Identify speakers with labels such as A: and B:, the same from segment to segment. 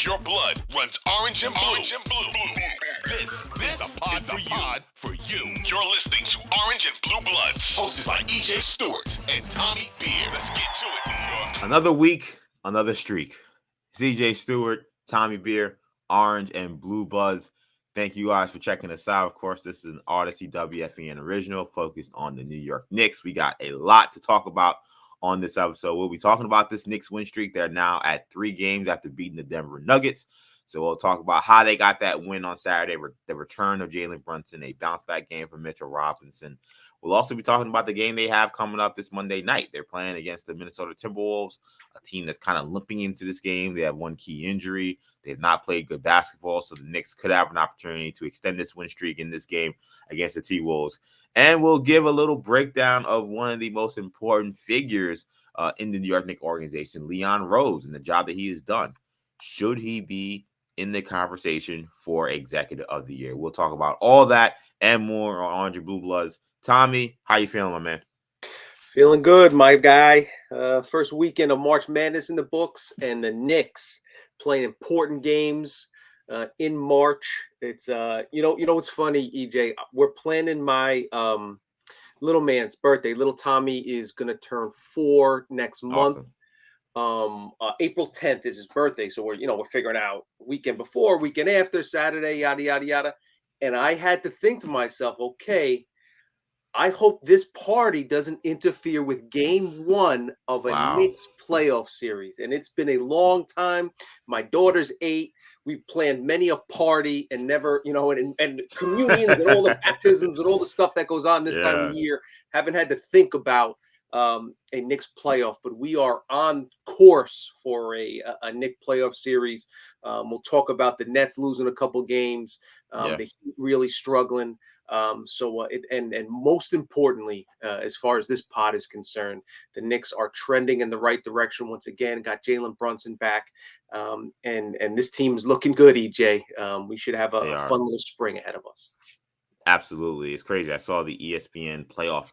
A: Your blood runs orange and blue. This is the pod for you. You're listening to Orange and Blue Bloods, hosted by EJ Stewart and Tommy Beer. Let's get to it, New York.
B: Another week, another streak. It's EJ Stewart, Tommy Beer, Orange and Blue Bloods. Thank you guys for checking us out. Of course, this is an Audacy WFEN original focused on the New York Knicks. We got a lot to talk about on this episode. We'll be talking about this Knicks win streak. They're now at 3 games after beating the Denver Nuggets. So we'll talk about how they got that win on Saturday, the return of Jalen Brunson, a bounce-back game from Mitchell Robinson. We'll also be talking about the game they have coming up this Monday night. They're playing against the Minnesota Timberwolves, a team that's kind of limping into this game. They have one key injury. They've not played good basketball, so the Knicks could have an opportunity to extend this win streak in this game against the T-Wolves. And we'll give a little breakdown of one of the most important figures in the New York Knicks organization, Leon Rose, and the job that he has done. Should he be in the conversation for Executive of the Year? We'll talk about all that and more on Orange and Blue Bloods. Tommy, how you feeling, my man?
C: Feeling good, my guy. First weekend of March Madness in the books, and the Knicks playing important games in March. It's you know what's funny, EJ? We're planning my little man's birthday. Little Tommy is gonna turn 4 next month. April 10th is his birthday, so we're figuring out weekend before, weekend after, Saturday, yada yada yada. And I had to think to myself, okay, I hope this party doesn't interfere with game 1 of a Knicks playoff series. And it's been a long time. My daughter's 8. We've planned many a party and never, and communions and all the baptisms and all the stuff that goes on this time of year. Haven't had to think about a Knicks playoff, but we are on course for a Knicks playoff series. We'll talk about the Nets losing a couple games, the Heat really struggling. And most importantly, as far as this pod is concerned, the Knicks are trending in the right direction once again. Got Jalen Brunson back, and this team is looking good. EJ, we should have a fun little spring ahead of us.
B: Absolutely. It's crazy. I saw the ESPN playoff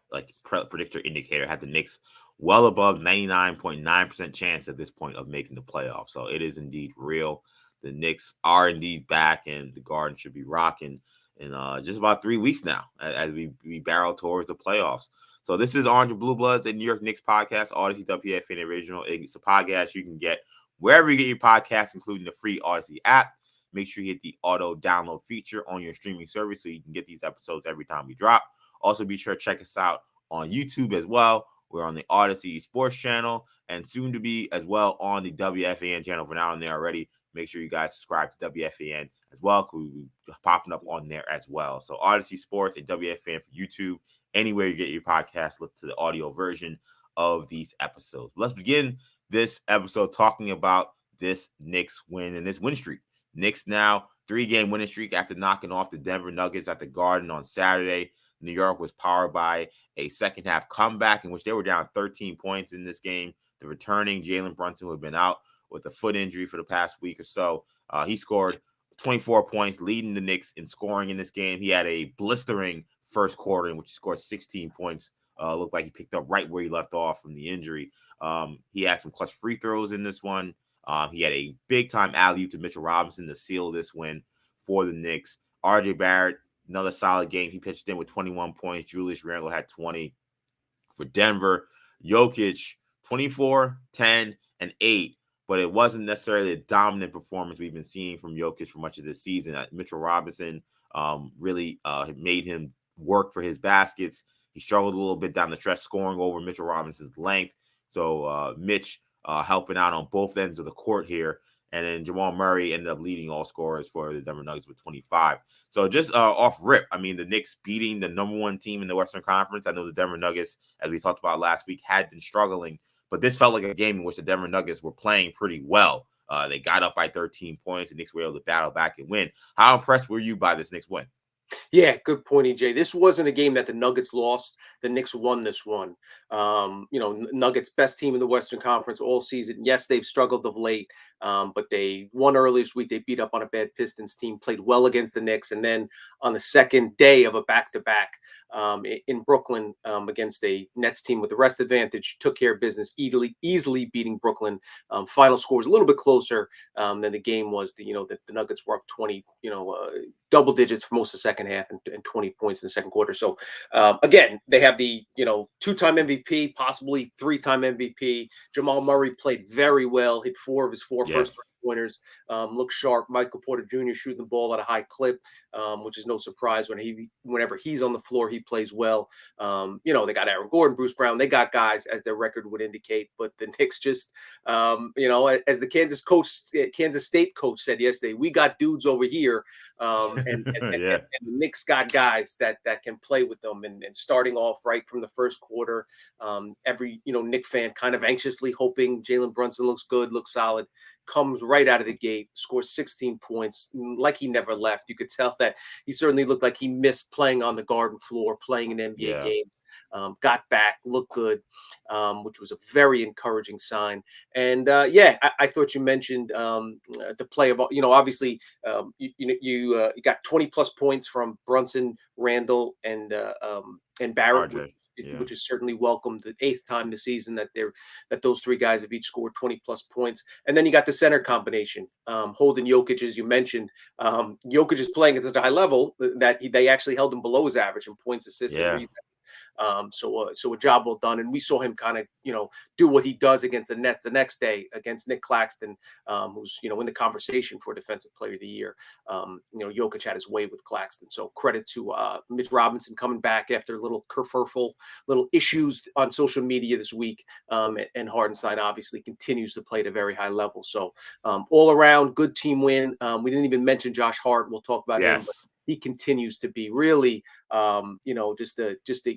B: predictor indicator had the Knicks well above 99.9% chance at this point of making the playoffs. So it is indeed real. The Knicks are indeed back, and the Garden should be rocking in just about 3 weeks now as we barrel towards the playoffs. So this is Orange and Blue Bloods, a New York Knicks podcast, Audacy WFN original. It's a podcast you can get wherever you get your podcasts, including the free Audacy app. Make sure you hit the auto download feature on your streaming service so you can get these episodes every time we drop. Also, be sure to check us out on YouTube as well. We're on the Audacy Sports channel and soon to be as well on the WFAN channel. For now on there already. Make sure you guys subscribe to WFAN as well, because we're popping up on there as well. So Audacy Sports and WFAN for YouTube. Anywhere you get your podcast, look to the audio version of these episodes. Let's begin this episode talking about this Knicks win and this win streak. Knicks now 3-game winning streak after knocking off the Denver Nuggets at the Garden on Saturday. New York was powered by a second half comeback in which they were down 13 points in this game. The returning Jalen Brunson, who had been out with a foot injury for the past week or so, he scored 24 points, leading the Knicks in scoring in this game. He had a blistering first quarter in which he scored 16 points. Looked like he picked up right where he left off from the injury. He had some clutch free throws in this one. He had a big-time alley-oop to Mitchell Robinson to seal this win for the Knicks. RJ Barrett, another solid game. He pitched in with 21 points. Julius Randle had 20 for Denver. Jokic, 24, 10, and 8. But it wasn't necessarily a dominant performance we've been seeing from Jokic for much of this season. Mitchell Robinson really made him work for his baskets. He struggled a little bit down the stretch, scoring over Mitchell Robinson's length. So Mitch helping out on both ends of the court here. And then Jamal Murray ended up leading all scorers for the Denver Nuggets with 25. So just off rip, I mean, the Knicks beating the number 1 team in the Western Conference. I know the Denver Nuggets, as we talked about last week, had been struggling. But this felt like a game in which the Denver Nuggets were playing pretty well. They got up by 13 points. The Knicks were able to battle back and win. How impressed were you by this Knicks win?
C: Yeah, good point, EJ. This wasn't a game that the Nuggets lost. The Knicks won this one. Nuggets best team in the Western Conference all season. Yes, they've struggled of late, but they won earlier this week. They beat up on a bad Pistons team, played well against the Knicks, and then on the second day of a back-to-back in Brooklyn against a Nets team with the rest advantage, took care of business, easily beating Brooklyn. Final score was a little bit closer than the game was. The Nuggets were up 20, double digits for most of the second half and 20 points in the second quarter. So again, they have the two-time MVP, possibly three-time MVP. Jamal Murray played very well, hit 4 of his 4 first three-pointers, looked sharp. Michael Porter Jr. shooting the ball at a high clip, which is no surprise whenever he's on the floor, he plays well. They got Aaron Gordon, Bruce Brown, they got guys as their record would indicate, but the Knicks just, as the Kansas State coach said yesterday, we got dudes over here, and the Knicks got guys that can play with them, and starting off right from the first quarter, every Knick fan kind of anxiously hoping Jalen Brunson looks good, looks solid, comes right out of the gate, scores 16 points like he never left. You could tell that he certainly looked like he missed playing on the Garden floor, playing in NBA games. Got back, looked good, which was a very encouraging sign. And I thought you mentioned the play of, obviously you got 20 plus points from Brunson, Randall, and Barrett, which is certainly welcome. The 8th time this season that those 3 guys have each scored 20 plus points. And then you got the center combination, Holden, Jokic, as you mentioned. Jokic is playing at such a high level that they actually held him below his average in points, assists, and rebounds. So a job well done. And we saw him kind of, do what he does against the Nets the next day against Nick Claxton, who's, in the conversation for Defensive Player of the Year. Jokic had his way with Claxton. So credit to Mitch Robinson coming back after little kerfuffle, little issues on social media this week. And Hardenstein obviously continues to play at a very high level. So all around good team win. We didn't even mention Josh Hart. We'll talk about him. But he continues to be really,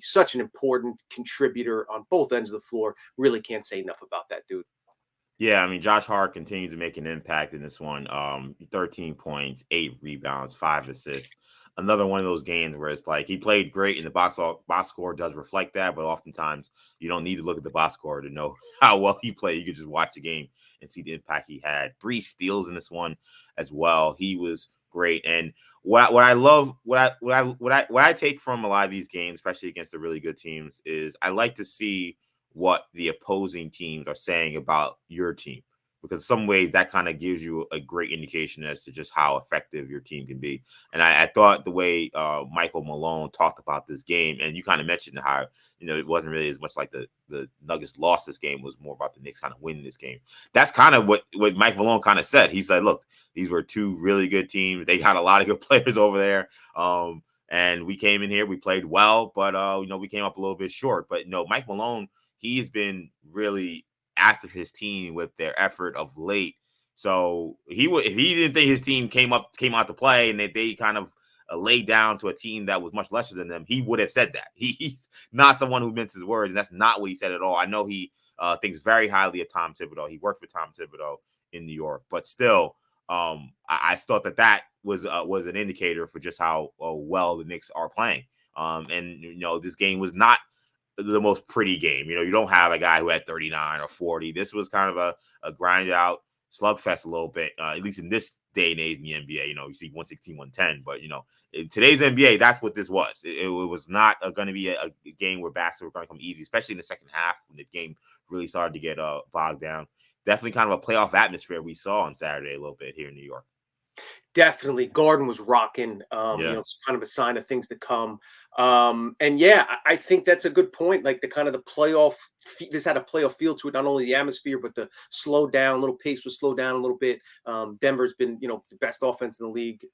C: such an important contributor on both ends of the floor. Really can't say enough about that dude.
B: Yeah, I mean, Josh Hart continues to make an impact in this one. 13 points, 8 rebounds, 5 assists. Another one of those games where it's like he played great, and the box score does reflect that. But oftentimes, you don't need to look at the box score to know how well he played. You can just watch the game and see the impact he had. 3 steals in this one as well. He was great. And what I take from a lot of these games, especially against the really good teams, is I like to see what the opposing teams are saying about your team, because in some ways that kind of gives you a great indication as to just how effective your team can be. And I thought the way Michael Malone talked about this game, and you kind of mentioned how, it wasn't really as much like the Nuggets lost this game, was more about the Knicks kind of winning this game. That's kind of what Mike Malone kind of said. He said, look, these were 2 really good teams. They got a lot of good players over there. And we came in here, we played well, but we came up a little bit short. But Mike Malone, he's been really after his team with their effort of late. So if he didn't think his team came out to play and they kind of laid down to a team that was much lesser than them, he would have said that. He's not someone who minces words, and that's not what he said at all. I know he thinks very highly of Tom Thibodeau. He worked with Tom Thibodeau in New York, but still, I thought that was an indicator for just how well the Knicks are playing. And this game was not the most pretty game. You don't have a guy who had 39 or 40. This was kind of a grinded out slugfest a little bit, at least in this day and age in the NBA. You see 116, 110, but in today's NBA, that's what this was. It was not going to be a game where baskets were going to come easy, especially in the second half when the game really started to get bogged down. Definitely kind of a playoff atmosphere we saw on Saturday a little bit here in New York.
C: Definitely. Garden was rocking. It's kind of a sign of things to come. I think that's a good point. Like the playoff, this had a playoff feel to it, not only the atmosphere, but the slow down, little pace was slowed down a little bit. Denver's been, the best offense in the league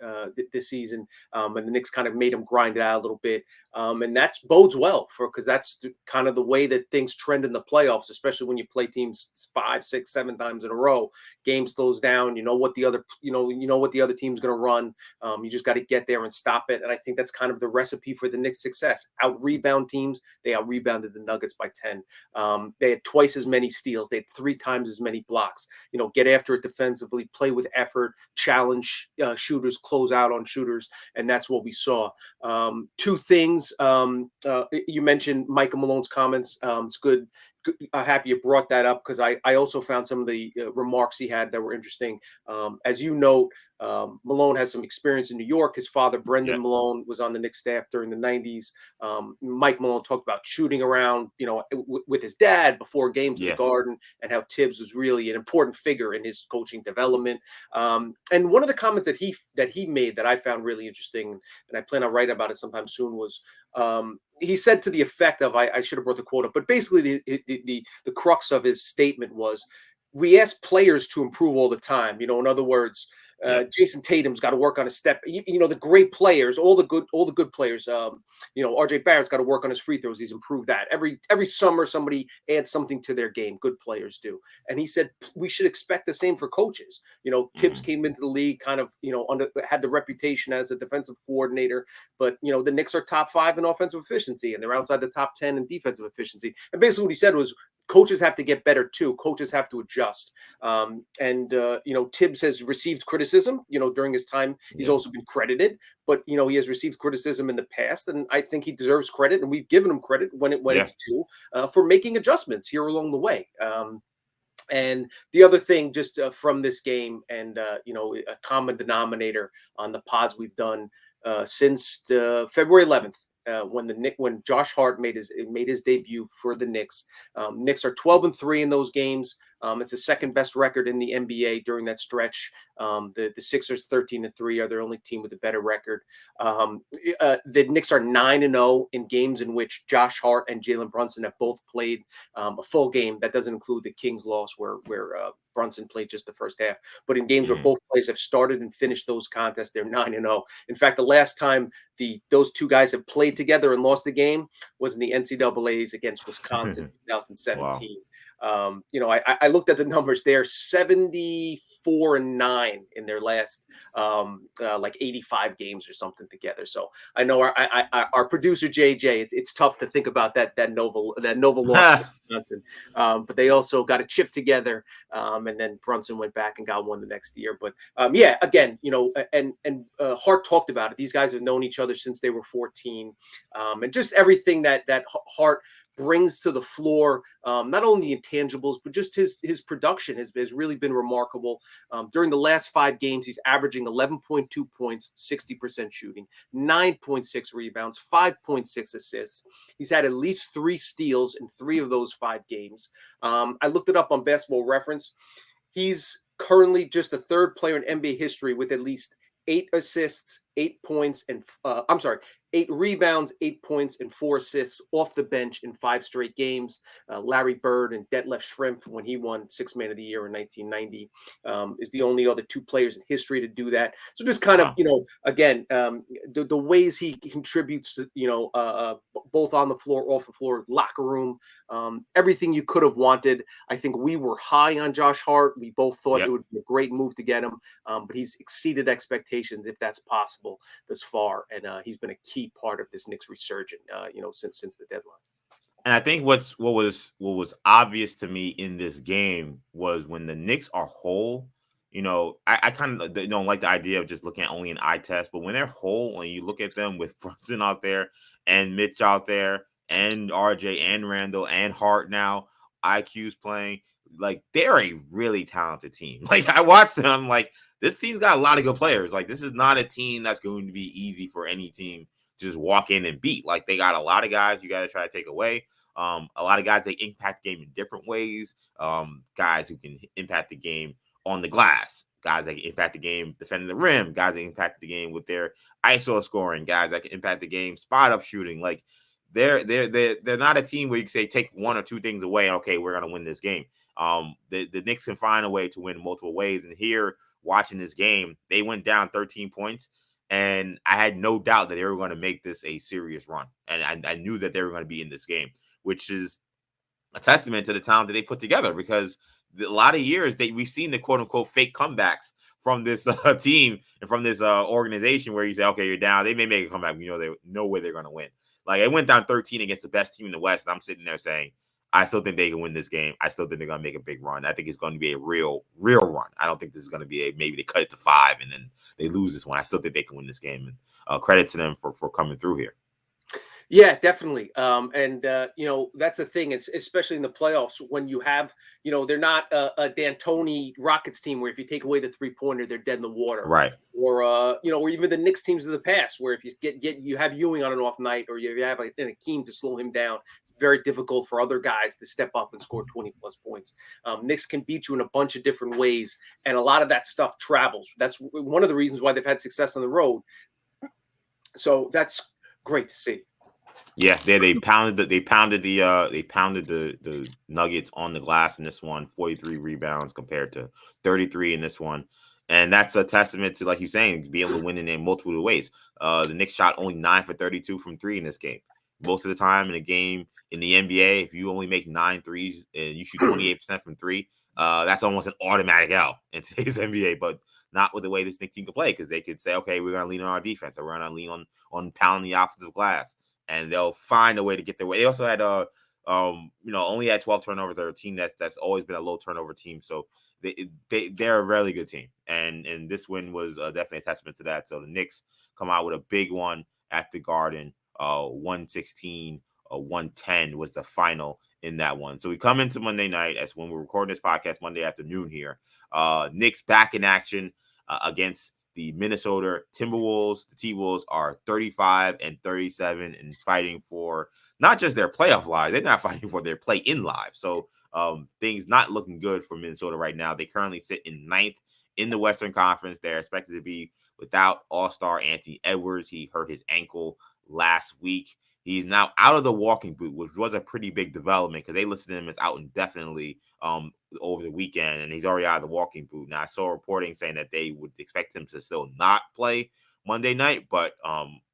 C: this season. And the Knicks kind of made them grind it out a little bit. And that bodes well because that's kind of the way that things trend in the playoffs, especially when you play teams 5, 6, 7 times in a row. Game slows down. You know what the other team's going to run. You just got to get there and stop it. And I think that's kind of the recipe for the Knicks' success. Out rebound teams. They out rebounded the Nuggets by 10. They had twice as many steals. They had 3 times as many blocks. Get after it defensively, play with effort, challenge shooters, close out on shooters, and that's what we saw. 2 things. You mentioned Michael Malone's comments. It's good happy you brought that up because I also found some of the remarks he had that were interesting. As you note, Malone has some experience in New York. His father, Brendan
B: Yeah.
C: Malone, was on the Knicks staff during the 90s. Mike Malone talked about shooting around, with his dad before games in the
B: Yeah.
C: Garden, and how Tibbs was really an important figure in his coaching development. And one of the comments that he made that I found really interesting, and I plan on writing about it sometime soon, was he said to the effect of, I should have brought the quote up, but basically the crux of his statement was, we ask players to improve all the time. In other words, Jason Tatum's got to work on his step. The great players, all the good players. RJ Barrett's got to work on his free throws. He's improved that. Every summer, somebody adds something to their game. Good players do. And he said we should expect the same for coaches. Tibbs came into the league kind of, had the reputation as a defensive coordinator, but the Knicks are top 5 in offensive efficiency, and they're outside the top 10 in defensive efficiency. And basically what he said was, coaches have to get better too. Coaches have to adjust. Tibbs has received criticism, during his time. He's also been credited, but he has received criticism in the past, and I think he deserves credit, and we've given him credit when it's due, for making adjustments here along the way. And the other thing, just from this game, and a common denominator on the pods we've done since February 11th. When Josh Hart made his debut for the Knicks. Knicks are 12-3 in those games. It's the second best record in the NBA during that stretch. The Sixers 13-3 are their only team with a better record. The Knicks are 9-0 in games in which Josh Hart and Jalen Brunson have both played a full game. That doesn't include the Kings loss where Brunson played just the first half. But in games where both players have started and finished those contests, they're 9-0. In fact, the last time those two guys have played together and lost the game was in the NCAA's against Wisconsin in 2017. Wow. I looked at the numbers. They're 74-9 in their last 85 games or something together. So I know our producer JJ. It's tough to think about that Nova loss to Wisconsin, but they also got a chip together, and then Brunson went back and got one the next year. But again, and Hart talked about it. These guys have known each other since they were 14, and just everything that Hart brings to the floor, not only the intangibles, but just his production has really been remarkable. During the last 5 games, he's averaging 11.2 points, 60% shooting, 9.6 rebounds, 5.6 assists. He's had at least 3 steals in 3 of those 5 games. I looked it up on Basketball Reference. He's currently just the 3rd player in NBA history with at least 8 assists, 8 points, and 8 rebounds, 8 points, and 4 assists off the bench in 5 straight games. Larry Bird and Detlef Schrempf, when he won 6th Man of the Year in 1990, is the only other 2 players in history to do that. So just kind of, again, the ways he contributes to, both on the floor, off the floor, locker room, everything you could have wanted. I think we were high on Josh Hart. We both thought it would be a great move to get him, but he's exceeded expectations, if that's possible, thus far, and he's been a key part of this Knicks resurgence, since the deadline.
B: And I think what was obvious to me in this game was when the Knicks are whole. I kind of don't like the idea of just looking at only an eye test, but when they're whole and you look at them with Brunson out there and Mitch out there and RJ and Randall and Hart now, IQ's playing, like they're a really talented team. Like I watched them, I'm like, this team's got a lot of good players. Like this is not a team that's going to be easy for any team to just walk in and beat. Like they got a lot of guys you got to try to take away. A lot of guys that impact the game in different ways. Guys who can impact the game on the glass, guys that can impact the game defending the rim, guys that impact the game with their ISO scoring, guys that can impact the game spot up shooting. Like they're not a team where you can say take 1 or 2 things away and okay, we're gonna win this game. The Knicks can find a way to win multiple ways. And here, watching this game, they went down 13 points, and I had no doubt that they were going to make this a serious run. And I knew that they were going to be in this game, which is a testament to the talent that they put together, because a lot of years we've seen the quote unquote fake comebacks from this team and from this organization where you say, okay, you're down. They may make a comeback. They know where they're going to win. Like it went down 13 against the best team in the West. And I'm sitting there saying, I still think they can win this game. I still think they're going to make a big run. I think it's going to be a real run. I don't think this is going to be maybe they cut it to 5 and then they lose this one. I still think they can win this game. And credit to them for coming through here.
C: Yeah, definitely. That's the thing. It's especially in the playoffs when you have, they're not a D'Antoni Rockets team where if you take away the 3-pointer, they're dead in the water.
B: Right.
C: Or even the Knicks teams of the past, where if you you have Ewing on an off night, or you have an Akeem to slow him down, it's very difficult for other guys to step up and score 20+ points. Knicks can beat you in a bunch of different ways, and a lot of that stuff travels. That's one of the reasons why they've had success on the road. So that's great to see.
B: Yeah, they pounded the Nuggets on the glass in this one, 43 rebounds compared to 33 in this one. And that's a testament to, like you're saying, be able to win in multiple ways. The Knicks shot only 9 for 32 from 3 in this game. Most of the time in a game in the NBA, if you only make 9 threes and you shoot 28% from 3, that's almost an automatic L in today's NBA. But not with the way this Knicks team could play, because they could say, okay, we're going to lean on our defense, or we're going to lean on pounding the offensive glass, and they'll find a way to get their way. They also had only had 12 turnovers. They're a team that's always been a low turnover team. So they're a really good team. And this win was definitely a testament to that. So the Knicks come out with a big one at the Garden. 116-110 was the final in that one. So we come into Monday night, as when we're recording this podcast Monday afternoon here. Knicks back in action against the Minnesota Timberwolves. The T-Wolves are 35-37 and fighting for not just their playoff lives. They're not fighting for their play-in lives. So things not looking good for Minnesota right now. They currently sit in 9th in the Western Conference. They're expected to be without All-Star Anthony Edwards. He hurt his ankle last week. He's now out of the walking boot, which was a pretty big development because they listed him as out indefinitely over the weekend, and he's already out of the walking boot. Now, I saw reporting saying that they would expect him to still not play Monday night, but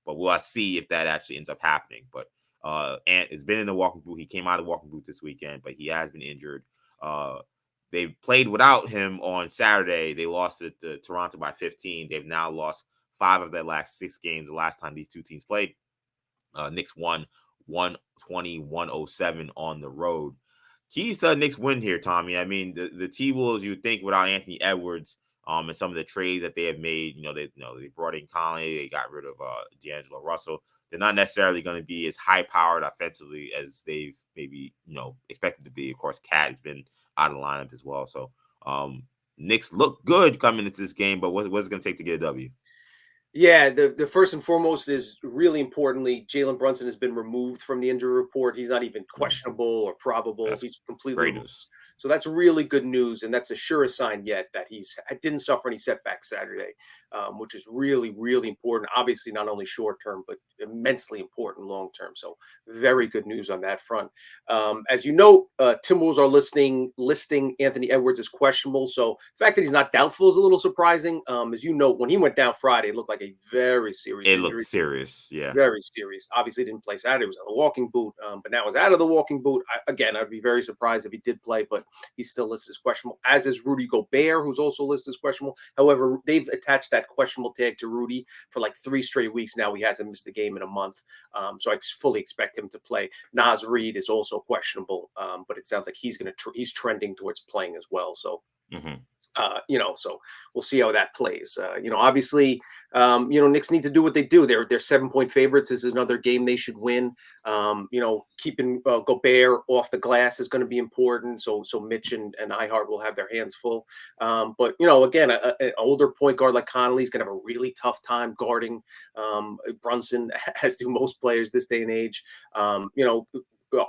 B: we'll see if that actually ends up happening. But Ant has been in the walking boot. He came out of the walking boot this weekend, but he has been injured. They played without him on Saturday. They lost to Toronto by 15. They've now lost 5 of their last 6 games. The last time these two teams played, Knicks won 120-107 on the road. Keys to Knicks win here, Tommy. I mean, the T-Wolves, you think without Anthony Edwards, and some of the trades that they have made, they brought in Conley, they got rid of D'Angelo Russell. They're not necessarily going to be as high-powered offensively as they've maybe expected to be. Of course, Cat has been out of the lineup as well. So Knicks look good coming into this game, but what's it going to take to get a W?
C: Yeah, the first and foremost is really importantly, Jalen Brunson has been removed from the injury report. He's not even questionable or probable.
B: That's
C: He's completely
B: great
C: removed.
B: news.
C: So that's really good news, and that's a sure sign yet that he didn't suffer any setbacks Saturday, which is really, really important. Obviously, not only short term, but immensely important long term. So very good news on that front. As you know, Timberwolves are listing Anthony Edwards as questionable. So the fact that he's not doubtful is a little surprising. As you know, when he went down Friday, it looked like a very serious
B: injury.
C: It
B: looked serious, yeah.
C: Very serious. Obviously, didn't play Saturday. He was on a walking boot, but now he's out of the walking boot. I'd be very surprised if he did play, but he's still listed as questionable, as is Rudy Gobert, who's also listed as questionable. However, they've attached that questionable tag to Rudy for like 3 straight weeks now. He hasn't missed a game in a month, so I fully expect him to play. Naz Reid is also questionable, but it sounds like he's trending towards playing as well. So. So we'll see how that plays. Obviously, Knicks need to do what they do. They're 7-point favorites. This is another game they should win. Keeping Gobert off the glass is going to be important. So Mitch and Ihart will have their hands full. But again, an older point guard like Conley is going to have a really tough time guarding Brunson, as do most players this day and age.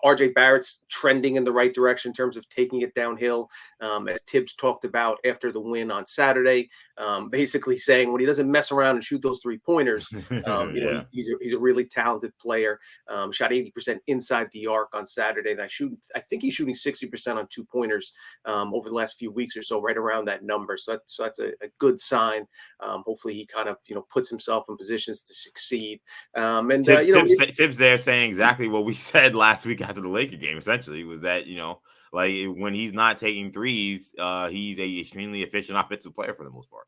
C: RJ Barrett's trending in the right direction in terms of taking it downhill, as Tibbs talked about after the win on Saturday, basically saying when he doesn't mess around and shoot those 3-pointers,
B: Yeah.
C: he's a really talented player. Shot 80% inside the arc on Saturday, and I think he's shooting 60% on 2-pointers over the last few weeks or so, right around that number. So that's a good sign. Hopefully he kind of puts himself in positions to succeed.
B: Tibbs there saying exactly what we said last week after the Laker game. Essentially, was that like when he's not taking threes, he's a extremely efficient offensive player for the most part.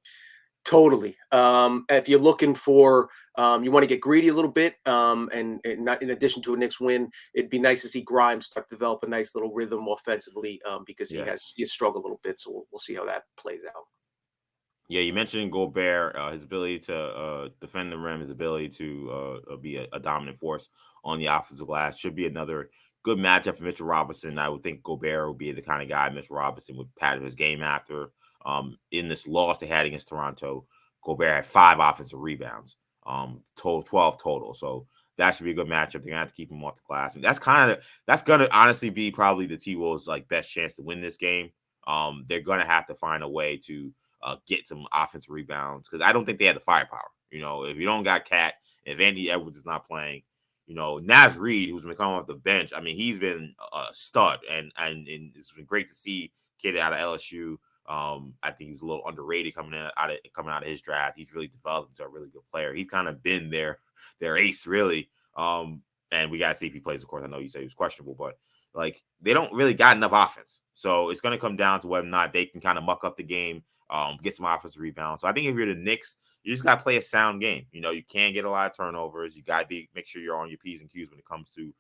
C: Totally. If you're looking for, you want to get greedy a little bit, and not in addition to a Knicks win, it'd be nice to see Grimes start to develop a nice little rhythm offensively, because he has struggled a little bit. So we'll see how that plays out.
B: Yeah, you mentioned Gobert, his ability to defend the rim, his ability to be a dominant force on the offensive glass should be another good matchup for Mitchell Robinson. I would think Gobert would be the kind of guy Mitchell Robinson would pattern his game after. In this loss they had against Toronto, Gobert had 5 offensive rebounds, total 12 total. So that should be a good matchup. They're gonna have to keep him off the glass, and that's gonna honestly be probably the T-Wolves' like best chance to win this game. They're gonna have to find a way to get some offensive rebounds because I don't think they have the firepower. If you don't got Cat, if Andy Edwards is not playing, Naz Reid, who's been coming off the bench, I mean, he's been a stud, and it's been great to see kid out of LSU. I think he was a little underrated coming out of his draft. He's really developed into a really good player. He's kind of been their ace, really. And we got to see if he plays. Of course, I know you say he was questionable, but like they don't really got enough offense, so it's going to come down to whether or not they can kind of muck up the game, get some offensive rebounds. So I think if you're the Knicks, you just got to play a sound game. You can't get a lot of turnovers. You got to make sure you're on your P's and Q's when it comes to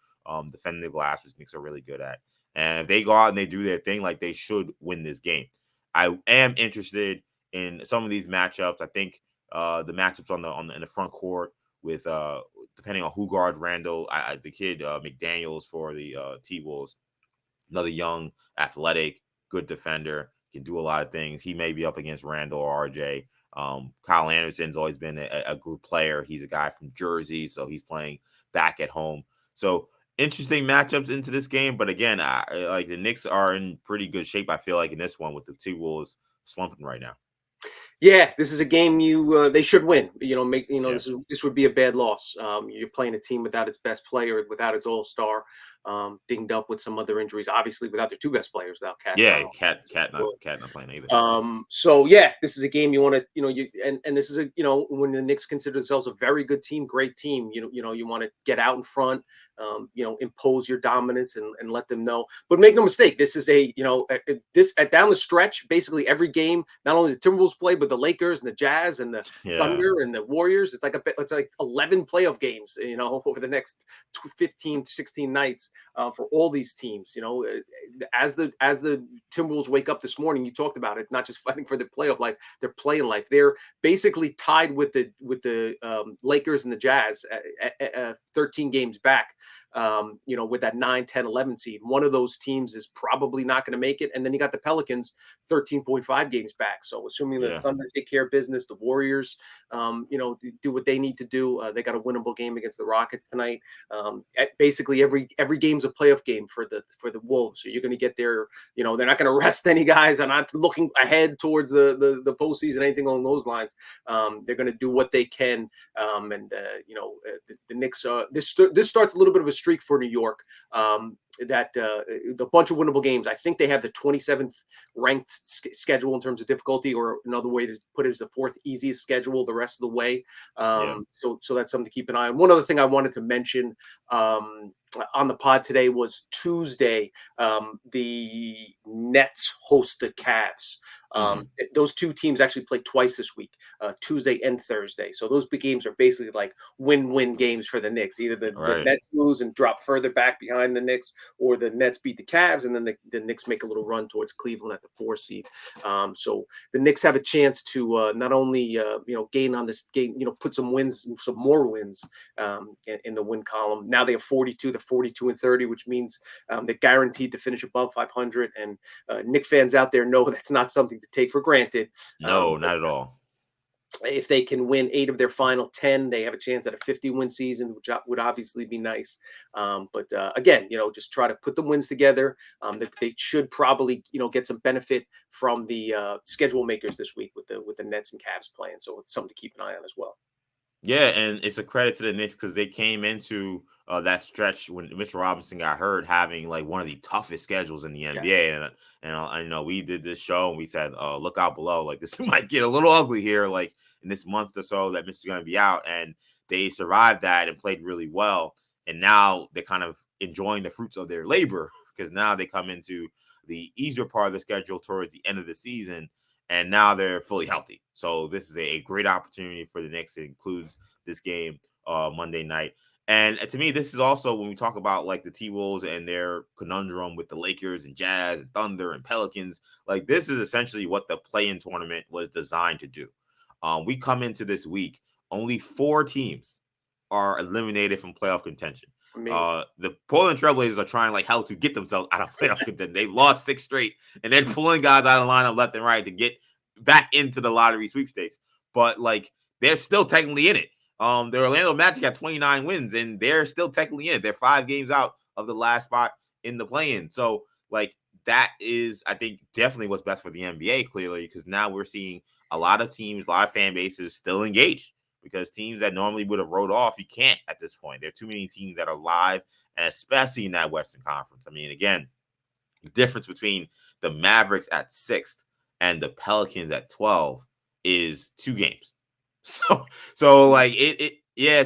B: defending the glass, which Knicks are really good at. And if they go out and they do their thing, like they should win this game. I am interested in some of these matchups. I think the matchups in the front court with depending on who guards Randall, the kid McDaniels for the T-Wolves, another young, athletic, good defender, can do a lot of things. He may be up against Randall or RJ. Kyle Anderson's always been a good player. He's a guy from Jersey, so he's playing back at home. So interesting matchups into this game. But again, like the Knicks are in pretty good shape, I feel like, in this one with the T-Wolves slumping right now.
C: Yeah, this is a game they should win.
B: Yeah.
C: This would be a bad loss. You're playing a team without its best player, without its all-star, dinged up with some other injuries. Obviously, without their 2 best players, without Cat.
B: Yeah, Cat not playing either.
C: So yeah, this is a game you want to, and this is when the Knicks consider themselves a very good team, great team, you want to get out in front, impose your dominance and let them know. But make no mistake, this is down the stretch, basically every game, not only the Timberwolves play, but the Lakers and the Jazz and the Thunder and the Warriors. It's like 11 playoff games, over the next 15, 16 nights for all these teams. As the Timberwolves wake up this morning, you talked about it, not just fighting for the playoff life, they're playing life. They're basically tied with the Lakers and the Jazz at 13 games back. With that 9, 10, 11 seed. One of those teams is probably not going to make it. And then you got the Pelicans 13.5 games back. So assuming the Thunder take care of business, the Warriors, do what they need to do. They got a winnable game against the Rockets tonight. Basically every game's a playoff game for the Wolves. So you're going to get there. They're not going to rest any guys. They're not looking ahead towards the postseason, anything along those lines. They're going to do what they can. The Knicks, this starts a little bit of a streak for New York. The bunch of winnable games. I think they have the 27th ranked schedule in terms of difficulty, or another way to put it is the 4th easiest schedule the rest of the way. So that's something to keep an eye on. One other thing I wanted to mention on the pod today was Tuesday. The Nets host the Cavs. Those two teams actually play twice this week, Tuesday and Thursday. So those big games are basically like win-win games for the Knicks. Either the Nets lose and drop further back behind the Knicks, or the Nets beat the Cavs, and then the Knicks make a little run towards Cleveland at the 4 seed. So the Knicks have a chance to not only gain on this game, put some more wins in the win column. Now they have 42. They're 42-30, which means they're guaranteed to finish above 500. And Knicks fans out there know that's not something to take for granted.
B: No, not at all.
C: If they can win 8 of their final 10, they have a chance at a 50-win season, which would obviously be nice. But again, just try to put the wins together. They should probably, get some benefit from the schedule makers this week with the Nets and Cavs playing. So it's something to keep an eye on as well.
B: Yeah, and it's a credit to the Knicks because they came into that stretch when Mitchell Robinson got hurt, having like one of the toughest schedules in the NBA. Yes. And we did this show and we said, look out below, like this might get a little ugly here, like in this month or so that Mitchell's going to be out. And they survived that and played really well. And now they're kind of enjoying the fruits of their labor because now they come into the easier part of the schedule towards the end of the season. And now they're fully healthy. So this is a great opportunity for the Knicks. It includes this game Monday night. And to me, this is also when we talk about like the T-Wolves and their conundrum with the Lakers and Jazz and Thunder and Pelicans. Like this is essentially what the play-in tournament was designed to do. We come into this week, only 4 teams are eliminated from playoff contention. The Portland Trailblazers are trying like hell to get themselves out of playoff contention. They've lost 6 straight, and they're pulling guys out of the lineup left and right to get back into the lottery sweepstakes. But like they're still technically in it. The Orlando Magic got 29 wins, and they're still technically in it. They're 5 games out of the last spot in the play-in. So like that is, I think, definitely what's best for the NBA, clearly, because now we're seeing a lot of teams, a lot of fan bases still engaged. Because teams that normally would have wrote off, you can't at this point. There are too many teams that are live, and especially in that Western Conference. I mean, again, the difference between the Mavericks at 6th and the Pelicans at 12 is 2 games. So like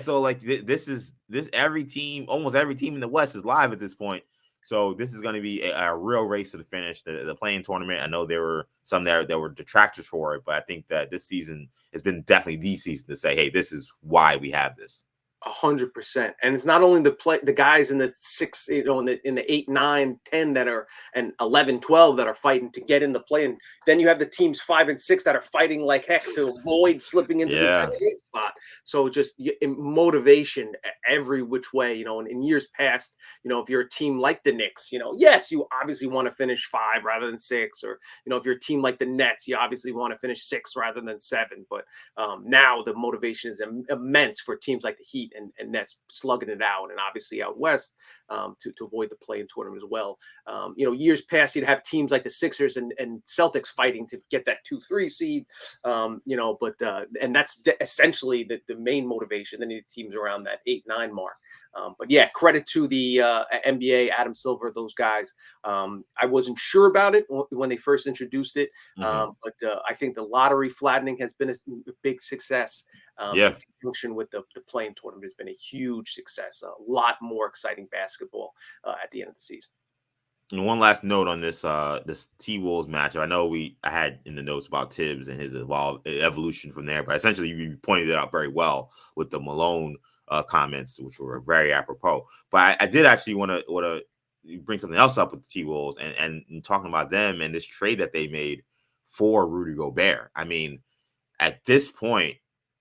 B: so like this every team, almost every team in the West is live at this point. So this is going to be a real race to the finish. The play-in tournament, I know there were some that were detractors for it, but I think that this season has been definitely the season to say, hey, this is why we have this.
C: 100%. And it's not only the guys in the 6, in the 8, 9, 10 that are, and 11, 12 that are fighting to get in the play. And then you have the teams 5 and 6 that are fighting like heck to avoid slipping into the 7, 8 spot. So just motivation every which way, and in years past, if you're a team like the Knicks, yes, you obviously want to finish 5 rather than 6, or, if you're a team like the Nets, you obviously want to finish 6 rather than 7. But now the motivation is immense for teams like the Heat and Nets slugging it out, and obviously out west to avoid the play-in tournament as well. Years past, you'd have teams like the Sixers and Celtics fighting to get that 2-3 seed, and that's essentially the main motivation. Then you have teams around that 8-9 mark. But yeah, credit to the NBA, Adam Silver, those guys. I wasn't sure about it when they first introduced it, but I think the lottery flattening has been a big success. In conjunction with the play-in tournament has been a huge success. A lot more exciting basketball at the end of the season.
B: And one last note on this T-Wolves matchup. I know I had in the notes about Tibbs and his evolution from there, but essentially you pointed it out very well with the Malone comments, which were very apropos. But I did actually want to bring something else up with the T-Wolves and talking about them and this trade that they made for Rudy Gobert. I mean, at this point,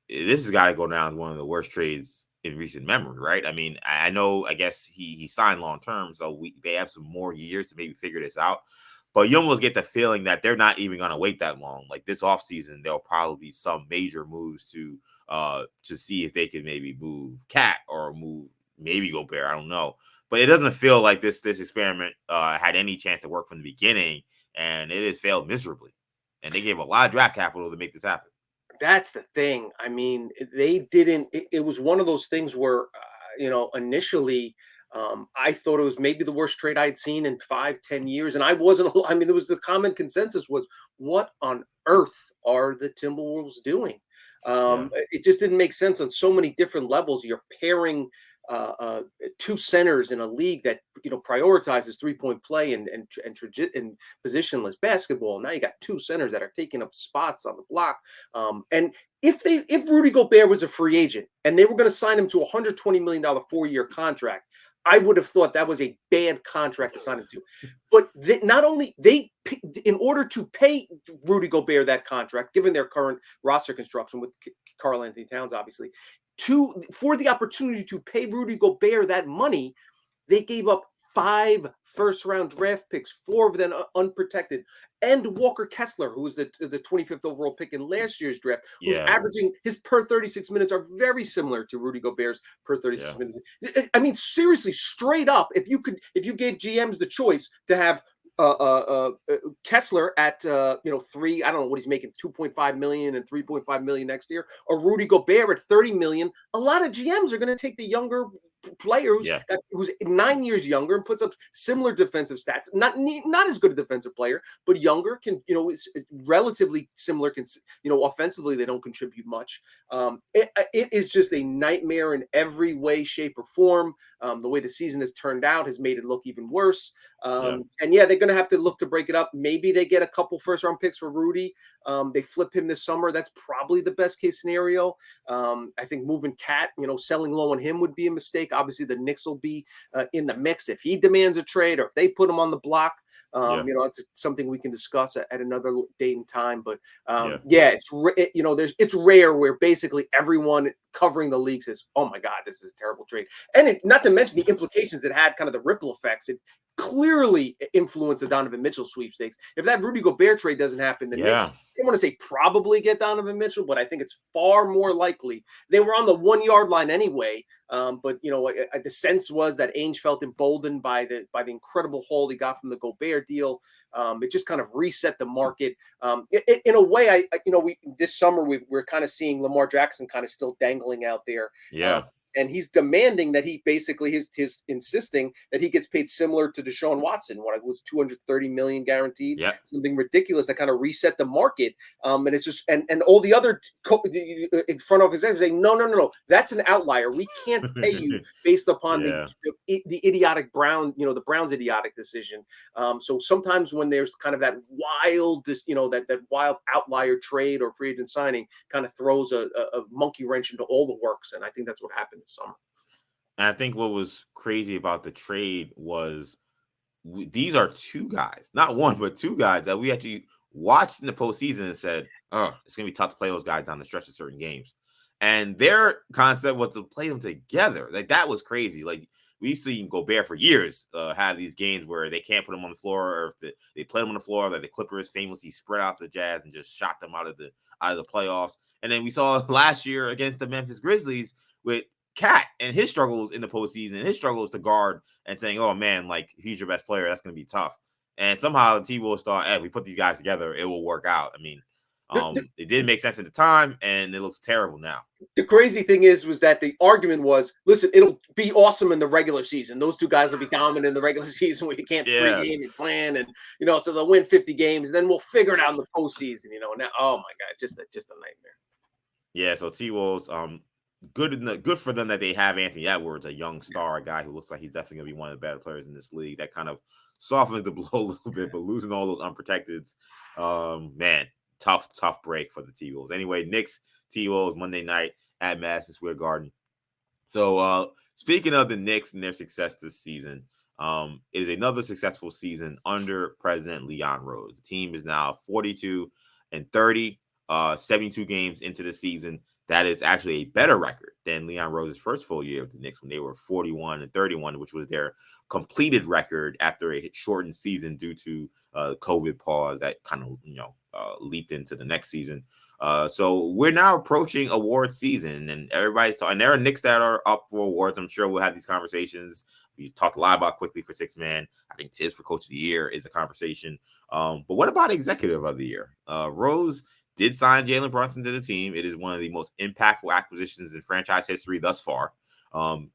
B: this has got to go down as one of the worst trades in recent memory, right? I mean, I know, I guess he signed long term, so they have some more years to maybe figure this out. But you almost get the feeling that they're not even going to wait that long. Like this offseason, there'll probably be some major moves to see if they can maybe move Cat or move maybe Gobert. I don't know. But it doesn't feel like this experiment had any chance to work from the beginning, and it has failed miserably. And they gave a lot of draft capital to make this happen.
C: That's the thing. I mean, they didn't. It was one of those things where, initially, I thought it was maybe the worst trade I'd seen in 5-10 years, and I wasn't. I mean, there was the common consensus was, what on earth are the Timberwolves doing? It just didn't make sense on so many different levels. You're pairing 2 centers in a league that prioritizes 3-point play and positionless basketball. Now you got 2 centers that are taking up spots on the block. And if Rudy Gobert was a free agent and they were going to sign him to a $120 million 4-year contract, I would have thought that was a bad contract to sign him to. But in order to pay Rudy Gobert that contract, given their current roster construction with Karl Anthony Towns, obviously, for the opportunity to pay Rudy Gobert that money, they gave up 5 first-round draft picks, 4 of them unprotected, and Walker Kessler, who was the 25th overall pick in last year's draft, who's averaging his per 36 minutes are very similar to Rudy Gobert's per 36 minutes. I mean, seriously, straight up, if you gave GMs the choice to have Kessler at 3, I don't know what he's making, 2.5 million and 3.5 million next year, or Rudy Gobert at 30 million, a lot of GMs are going to take the younger player who's 9 years younger and puts up similar defensive stats. Not as good a defensive player, but younger, can it's relatively similar. Offensively they don't contribute much. It is just a nightmare in every way, shape, or form. The way the season has turned out has made it look even worse. And yeah, they're going to have to look to break it up. Maybe they get a couple first round picks for Rudy. They flip him this summer. That's probably the best case scenario. I think moving Cat, selling low on him would be a mistake. Obviously, the Knicks will be in the mix if he demands a trade or if they put him on the block. It's something we can discuss at another date and time. But it's rare where basically everyone covering the league says, "Oh my God, this is a terrible trade," and not to mention the implications it had, kind of the ripple effects. It clearly influenced the Donovan Mitchell sweepstakes. If that Rudy Gobert trade doesn't happen, the Knicks, I don't want to say probably get Donovan Mitchell, but I think it's far more likely. They were on the 1 yard line anyway. But the sense was that Ainge felt emboldened by the incredible haul he got from the Gobert deal. It just kind of reset the market. In a way, this summer we're kind of seeing Lamar Jackson kind of still dangling out there. And he's demanding that he basically his insisting that he gets paid similar to Deshaun Watson. What it was $230 million guaranteed, something ridiculous that kind of reset the market. And it's just and all the other in front of his head saying, no, that's an outlier. We can't pay you based upon the idiotic the Browns' idiotic decision. So sometimes when there's kind of that wild, that wild outlier trade or free agent signing, kind of throws a monkey wrench into all the works. And I think that's what happened this summer.
B: And I think what was crazy about the trade was these are two guys, not one, but two guys that we actually watched in the postseason and said, "Oh, it's gonna be tough to play those guys down the stretch of certain games." And their concept was to play them together. Like that was crazy. Like we've seen Gobert for years have these games where they can't put him on the floor, or if they play him on the floor, like the Clippers famously spread out the Jazz and just shot them out of the playoffs. And then we saw last year against the Memphis Grizzlies with Cat and his struggles in the postseason, and his struggles to guard and saying, "Oh man, like he's your best player, that's going to be tough." And somehow the T-Wolves thought, "Hey, we put these guys together, it will work out." I mean, it didn't make sense at the time, and it looks terrible now.
C: The crazy thing was that the argument was, listen, it'll be awesome in the regular season. Those two guys will be dominant in the regular season where you can't pregame and plan, and so they'll win 50 games, and then we'll figure it out in the postseason. Now, oh my God, just a nightmare.
B: Yeah, so T-Wolves, good for them that they have Anthony Edwards, a young star, a guy who looks like he's definitely gonna be one of the better players in this league. That kind of softens the blow a little bit, but losing all those unprotecteds, man, tough break for the T-Wolves. Anyway, Knicks T-Wolves Monday night at Madison Square Garden. So speaking of the Knicks and their success this season, it is another successful season under President Leon Rose. The team is now 42-30, 72 games into the season. That is actually a better record than Leon Rose's first full year of the Knicks when they were 41-31, which was their completed record after a shortened season due to COVID pause that kind of leaped into the next season. So we're now approaching award season, and everybody's talking. And there are Knicks that are up for awards. I'm sure we'll have these conversations. We talked a lot about quickly for sixth man. I think Tiz for Coach of the Year is a conversation. But what about Executive of the Year? Rose did sign Jalen Brunson to the team. It is one of the most impactful acquisitions in franchise history thus far.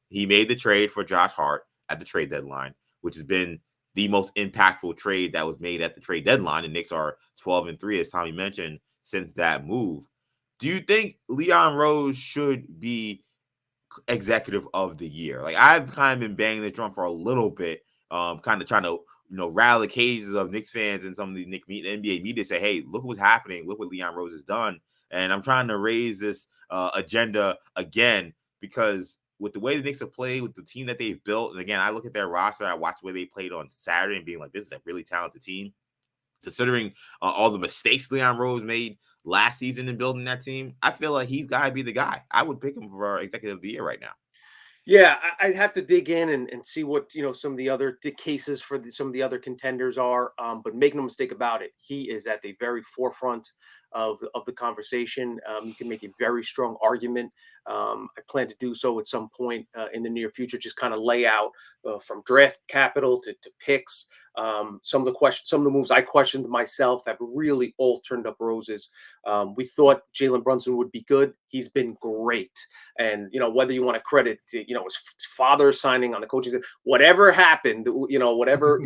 B: He made the trade for Josh Hart at the trade deadline, which has been the most impactful trade that was made at the trade deadline. The Knicks are 12-3, as Tommy mentioned, since that move. Do you think Leon Rose should be Executive of the Year? Like, I've kind of been banging the drum for a little bit, kind of trying to rally cages of Knicks fans and some of these NBA media say, "Hey, look what's happening. Look what Leon Rose has done." And I'm trying to raise this agenda again, because with the way the Knicks have played, with the team that they've built, and again, I look at their roster, I watch the way they played on Saturday and being like, this is a really talented team. Considering all the mistakes Leon Rose made last season in building that team, I feel like he's got to be the guy. I would pick him for Executive of the Year right now.
C: Yeah, I'd have to dig in and see what some of the other cases for some of the other contenders are. But make no mistake about it, he is at the very forefront of the conversation. You can make a very strong argument. I plan to do so at some point in the near future. Just kind of lay out from draft capital to picks. Some of the moves I questioned myself have really all turned up roses. We thought Jalen Brunson would be good. He's been great. And, whether you want to credit to, his father signing on the coaching staff, whatever happened, whatever,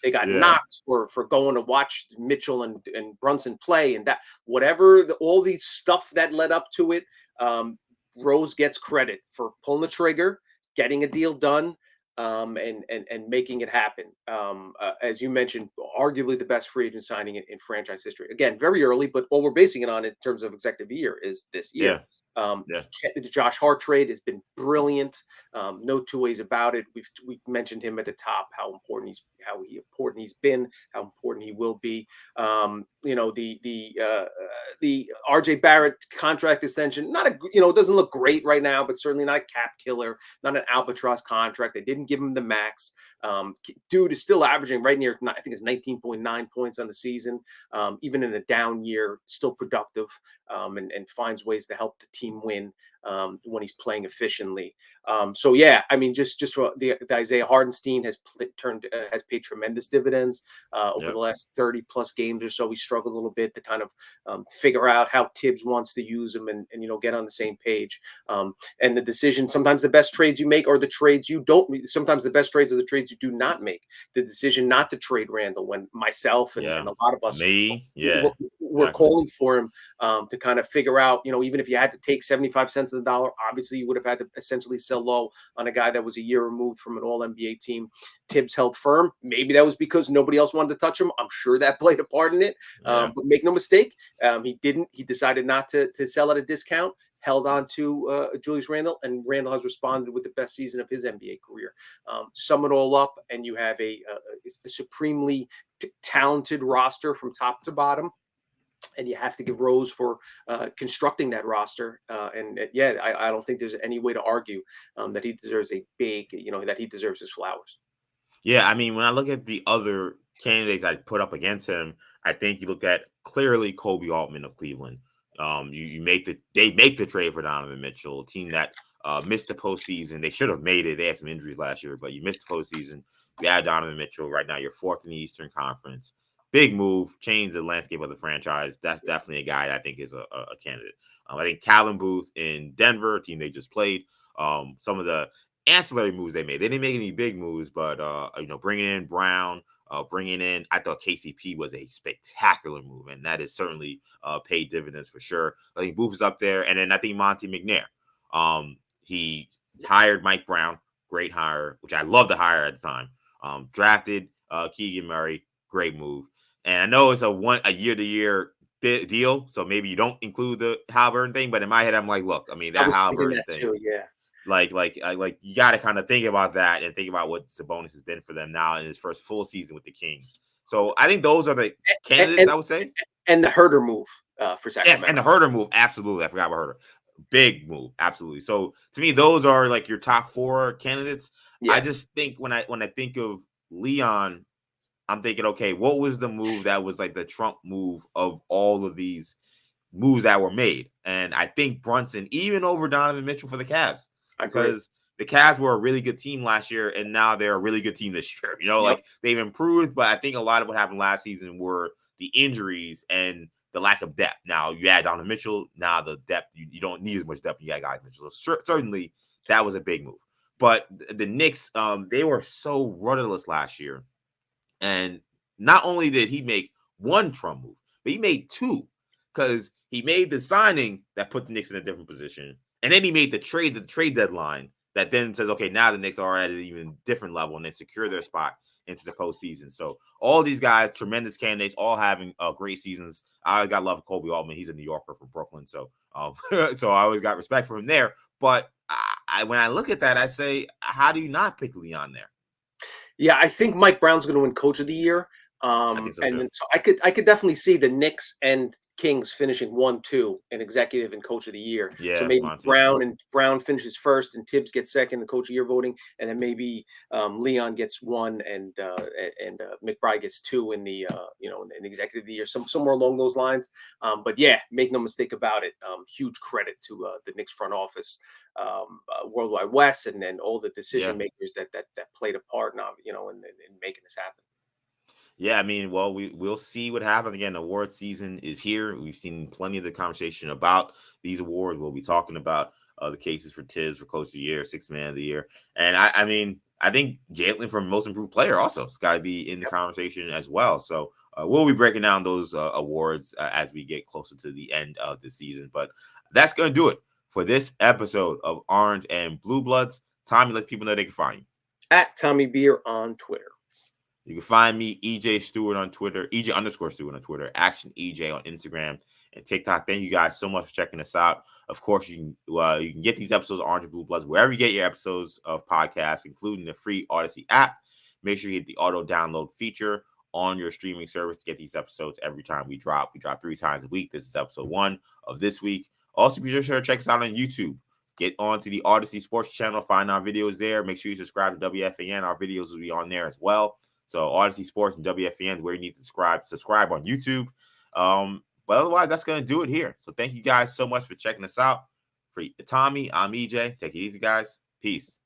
C: they got knocked for going to watch Mitchell and Brunson play, and that, whatever, all the stuff that led up to it, Rose gets credit for pulling the trigger, getting a deal done. and making it happen. As you mentioned, arguably the best free agent signing in franchise history. Again, very early, but all we're basing it on in terms of executive year is this year.
B: Yeah. Yeah.
C: The Josh Hart trade has been brilliant. No two ways about it. We mentioned him at the top, how important he's been, how important he will be. The RJ Barrett contract extension, not a it doesn't look great right now, but certainly not a cap killer, not an albatross contract. They didn't give him the max. Dude is still averaging right near, I think it's 19.9 points on the season. Even in a down year, still productive, and finds ways to help the team win when he's playing efficiently. So yeah, I mean, just for the Isaiah Hardenstein has paid tremendous dividends over the last 30 plus games or so. We struggled a little bit to kind of figure out how Tibbs wants to use him and get on the same page. And the decision, sometimes the best trades you make are the trades you don't. Sometimes the best trades are the trades you do not make. The decision not to trade Randall, when myself and a lot of us were calling for him to kind of figure out, even if you had to take 75 cents of the dollar, obviously you would have had to essentially sell low on a guy that was a year removed from an all-NBA team. Tibbs held firm. Maybe that was because nobody else wanted to touch him. I'm sure that played a part in it. But make no mistake, he didn't. He decided not to sell at a discount, held on to Julius Randle, and Randle has responded with the best season of his NBA career. Sum it all up, and you have a supremely talented roster from top to bottom. And you have to give Rose for constructing that roster. I don't think there's any way to argue that he deserves that he deserves his flowers.
B: Yeah, I mean, when I look at the other candidates I put up against him, I think you look at clearly Kobe Altman of Cleveland. They make the trade for Donovan Mitchell, a team that missed the postseason. They should have made it. They had some injuries last year, but you missed the postseason. You add Donovan Mitchell. Right now, you're fourth in the Eastern Conference. Big move, change the landscape of the franchise. That's definitely a guy I think is a candidate. I think Calvin Booth in Denver, a team they just played. Some of the ancillary moves they made. They didn't make any big moves, but bringing in Brown, I thought KCP was a spectacular move, and that is certainly paid dividends for sure. I think Booth is up there, and then I think Monty McNair. He hired Mike Brown, great hire, which I love the hire at the time. Drafted Keegan Murray, great move. And I know it's a year-to-year deal, so maybe you don't include the Halliburton thing. But in my head, I'm like, look, I mean, that Halliburton thing, too, yeah. Like you got to kind of think about that and think about what Sabonis has been for them now in his first full season with the Kings. So I think those are the candidates, I would say.
C: And the Herder move for Sacramento.
B: Yes, and the Herder move, absolutely. I forgot about Herder. Big move, absolutely. So to me, those are like your top four candidates. Yeah. I just think when I think of Leon, I'm thinking, okay, what was the move that was like the Trump move of all of these moves that were made? And I think Brunson, even over Donovan Mitchell for the Cavs, because the Cavs were a really good team last year, and now they're a really good team this year. Like they've improved, but I think a lot of what happened last season were the injuries and the lack of depth. Now you add Donovan Mitchell, now the depth, you don't need as much depth when you got guys Mitchell. So certainly that was a big move. But the Knicks, they were so rudderless last year. And not only did he make one Trump move, but he made two, because he made the signing that put the Knicks in a different position. And then he made the trade deadline that then says, okay, now the Knicks are at an even different level and then secure their spot into the postseason. So all these guys, tremendous candidates, all having great seasons. I always got love of Kobe Altman. He's a New Yorker from Brooklyn. So so I always got respect for him there. But when I look at that, I say, how do you not pick Leon there?
C: Yeah, I think Mike Brown's going to win Coach of the Year. So I could definitely see the Knicks and Kings finishing 1-2 in executive and Coach of the Year.
B: Yeah,
C: so maybe Brown finishes first and Tibbs gets second in Coach of the Year voting, and then maybe Leon gets one and McBride gets two in the in executive of the year, somewhere along those lines. But yeah, make no mistake about it. Huge credit to the Knicks front office, Worldwide West, and then all the decision makers that played a part now, in making this happen.
B: Yeah, I mean, well, we'll see what happens. Again, the award season is here. We've seen plenty of the conversation about these awards. We'll be talking about the cases for Tibbs for Coach of the Year, Sixth Man of the Year. And I mean, I think Jalen for Most Improved Player also has got to be in the conversation as well. So we'll be breaking down those awards as we get closer to the end of the season. But that's going to do it for this episode of Orange and Blue Bloods. Tommy, let people know they can find you.
C: At Tommy Beer on Twitter.
B: You can find me, EJ Stewart on Twitter, EJ_Stewart on Twitter, Action EJ on Instagram and TikTok. Thank you guys so much for checking us out. Of course, you can get these episodes of Orange and Blue Bloods wherever you get your episodes of podcasts, including the free Audacy app. Make sure you hit the auto download feature on your streaming service to get these episodes every time we drop. We drop 3 times a week. This is episode 1 of this week. Also, be sure to check us out on YouTube. Get on to the Audacy Sports channel. Find our videos there. Make sure you subscribe to WFAN. Our videos will be on there as well. So Audacy Sports and WFAN is where you need to subscribe on YouTube. But otherwise, that's going to do it here. So thank you guys so much for checking us out. For Tommy, I'm EJ. Take it easy, guys. Peace.